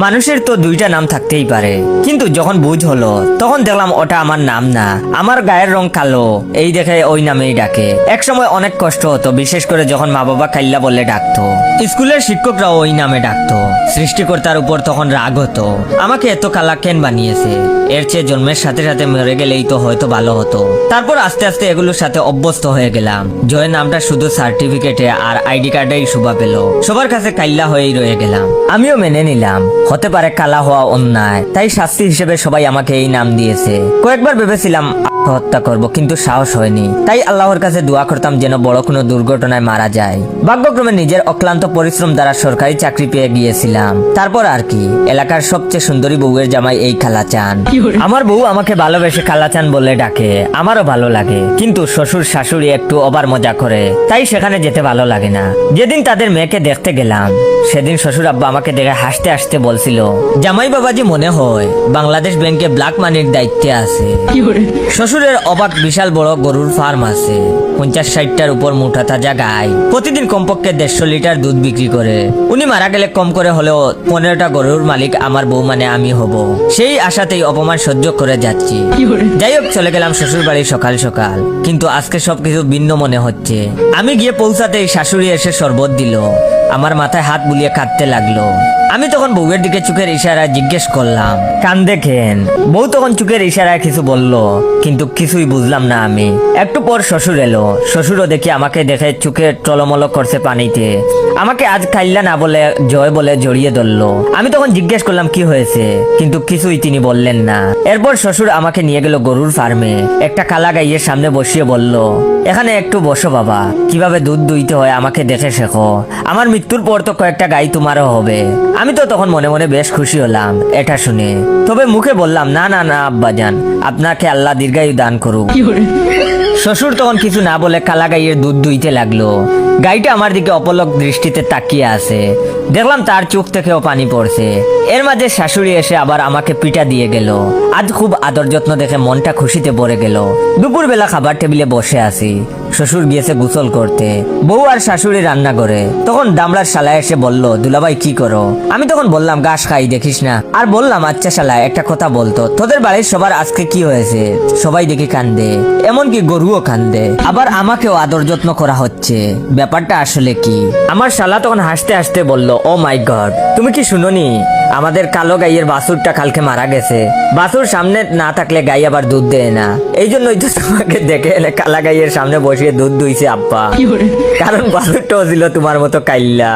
মানুষের তো দুইটা নাম থাকতেই পারে, কিন্তু যখন বুঝ হলো তখন দেখলাম ওটা আমার নাম না, আমার গায়ের রং কালো, এই দেখে ওই নামেই ডাকে। এক সময় অনেক কষ্ট হতো, বিশেষ করে যখন মা বাবা কাইল্লা বলে ডাকতো। স্কুলের শিক্ষকরাও ওই নামে ডাকতো। সৃষ্টিকর্তার উপর তখন রাগ হতো, আমাকে এত কালা কেন বানিয়েছে, এর চেয়ে জন্মের সাথে সাথে মরে গেলেই তো হয়তো ভালো হতো। তারপর আস্তে আস্তে এগুলোর সাথে অভ্যস্ত হয়ে গেলাম। জয়ের নামটা শুধু সার্টিফিকেটে আর আইডি কার্ডেই শোভা পেল, সবার কাছে কাইল্লা হয়েই রয়ে গেলাম। আমিও মেনে নিলাম, হতে পারে কালা হওয়া অন্যায়, তাই শাস্তি হিসেবে সবাই আমাকে এই নাম দিয়েছে। কয়েকবার ভেবেছিলাম আত্মহত্যা করব, কিন্তু সাহস হয়নি। তাই আল্লাহর কাছে দোয়া করতাম যেন বড় কোনো দুর্ঘটনায় মারা যায়। ভাগ্যক্রমে নিজের অক্লান্ত পরিশ্রম দ্বারা সরকারি চাকরি পেয়ে গিয়েছিলাম। তারপর আর কি, এলাকার সবচেয়ে সুন্দরী বউয়ের জামাই এই খালাচান। আমার বউ আমাকে ভালোবেসে খালাচান বলে ডাকে, আমারও ভালো লাগে। কিন্তু শ্বশুর শাশুড়ি একটু ওভার মজা করে, তাই সেখানে যেতে ভালো লাগে না। যেদিন তাদের মেয়েকে দেখতে গেলাম, সেদিন শ্বশুর আব্বা আমাকে দেখে হাসতে হাসতে বলছিল, জামাই বাবাজি মনে হয় বাংলাদেশ ব্যাংকে ব্ল্যাক মানির দায়িত্বে আছে। শ্বশুরের অবাক বিশাল বড় গরুর ফার্ম আছে, 50-60টার উপর মোটা তাজা গাই, প্রতিদিন কমপক্ষে 150 লিটার দুধ বিক্রি করে। উনি মারা গেলে কম করে হলেও 15টা গরুর মালিক আমার বউ মানে আমি হব। সেই আশাতেই অপমান সহ্য করে যাচ্ছি। যাই হোক, চলে গেলাম শ্বশুর বাড়ি সকাল সকাল, কিন্তু আজকে সবকিছু ভিন্ন মনে হচ্ছে। আমি গিয়ে পৌঁছাতেই শাশুড়ি এসে শরবত দিল, আমার মাথায় হাত বুলিয়ে কাঁদতে লাগলো। আমি তখন বউয়ের দিকে চোখের ইশারায় জিজ্ঞেস করলাম, কান দেখেন? বউ তখন চোখের ইশারায় কিছু বলল, কিন্তু কিছুই বুঝলাম না আমি। একটু পর শ্বশুর এলো, শ্বশুরও দেখি আমাকে দেখে চোখে টলমল করছে পানিতে। আমাকে আজ কাইল্লা না বলে জয় বলে জড়িয়ে ধরলো। আমি তখন জিজ্ঞেস করলাম কি হয়েছে, কিন্তু কিছুই তিনি বললেন না। এরপর শ্বশুর আমাকে নিয়ে গেল গরুর ফার্মে, একটা কালা গাইয়ের সামনে বসিয়ে বলল, এখানে একটু বসো বাবা, কিভাবে দুধ দুইতে হয় আমাকে দেখে শেখো। আমার মৃত্যুর পর তো কয়েকটা গাই তোমারও হবে। আমি তো তখন মনে মনে বেশ খুশি হলাম এটা শুনে, তবে মুখে বললাম, না না না আব্বাজান, আপনাকে আল্লাহ দীর্ঘায়ু দান করুক। শ্বশুর তখন কিছু না বলে কালা গাইয়ের দুধ দুইতে লাগলো। গাইটা আমার দিকে অপলক দৃষ্টিতে তাকিয়ে আছে, দেখলাম তার চোখ থেকেও পানি পড়ছে। এর মাঝে শাশুড়ি এসে আবার আমাকে পিঠা দিয়ে গেল। আজ খুব আদর যত্ন দেখে মনটা খুশিতে ভরে গেল। দুপুরবেলা খাবার টেবিলে বসে আছি, শ্বশুর গিয়েছে গোসল করতে, বউ আর শাশুড়ি রান্না করে। তখন দামড়ার শালা এসে বলল, দুলাভাই কি করো? আমি তখন বললাম, ঘাস খাই দেখিস না। আর বললাম, আচ্ছা শালা একটা কথা বলতো, তোদের বাড়ির সবার আজকে কি হয়েছে? সবাই দেখি কান্দে, এমনকি গরুও কান্দে, আবার আমাকেও আদর যত্ন করা হচ্ছে, ব্যাপারটা আসলে কি? আমার শালা তখন হাসতে হাসতে বলল, ও মাই গড, তুমি কি শুনোনি? আমাদের কালো গাইয়ের বাছুরটা কালকে মারা গেছে। বাছুর সামনে না থাকলে গাই আবার দুধ দেয় না, এই জন্যই তো তোমাকে দেখে এনে কালা গাইয়ের সামনে বসিয়ে দুধ দুইছে আব্বা, কারণ বাছুরটাও ছিল তোমার মতো কাইল্লা।